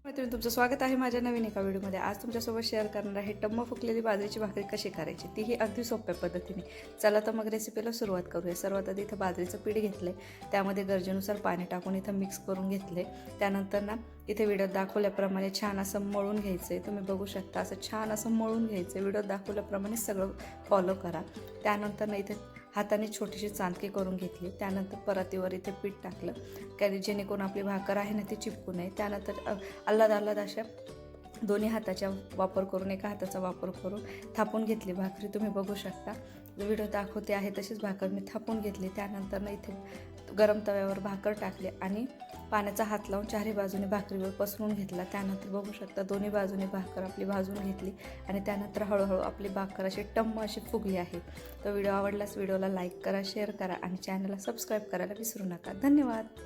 मैत्रिणी, तुमचं स्वागत आहे माझ्या नवीन एका व्हिडिओमध्ये. आज तुमच्यासोबत शेअर करणार आहे टम्म फुगलेली बाजरीची भाकरी कशी करायची, तीही अगदी सोप्या पद्धतीने. चला तर मग रेसिपीला सुरुवात करूया. सर्वात आधी इथं बाजरीचं पीठ घेतलं आहे, त्यामध्ये गरजेनुसार पाणी टाकून इथं मिक्स करून घेतले. त्यानंतर ना इथे व्हिडिओत दाखवल्याप्रमाणे छान असं मळून घ्यायचं आहे. तुम्ही बघू शकता, असं छान असं मळून घ्यायचं आहे. व्हिडिओत दाखवल्याप्रमाणे सगळं फॉलो करा. त्यानंतर ना इथे हाताने छोटीशी चांदकी करून घेतली. त्यानंतर परातीवर इथे पीठ टाकलं, कारण जेणेकरून आपली भाकर आहे ना ती चिपकू नये. त्यानंतर आल्लाद अशा दोन्ही हाताचा वापर करून, एका हाताचा वापर करून थापून घेतली भाकरी. तुम्ही बघू शकता, व्हिडिओ दाखवते आहे तशीच भाकर मी थापून घेतली. त्यानंतर ना इथे गरम तव्यावर भाकर टाकले आणि पाण्याचा हात लावून चारही बाजूने भाकरीवर पसरून घेतला. त्यानंतर बघू शकता दोन्ही बाजूने भाकर आपली भाजून घेतली आणि त्यानंतर हळूहळू आपली भाकर अशी टम्म अशी फुगली आहे. तर व्हिडिओ आवडल्यास व्हिडिओला लाईक करा, शेअर करा आणि चॅनलला सबस्क्राईब करायला विसरू नका. धन्यवाद.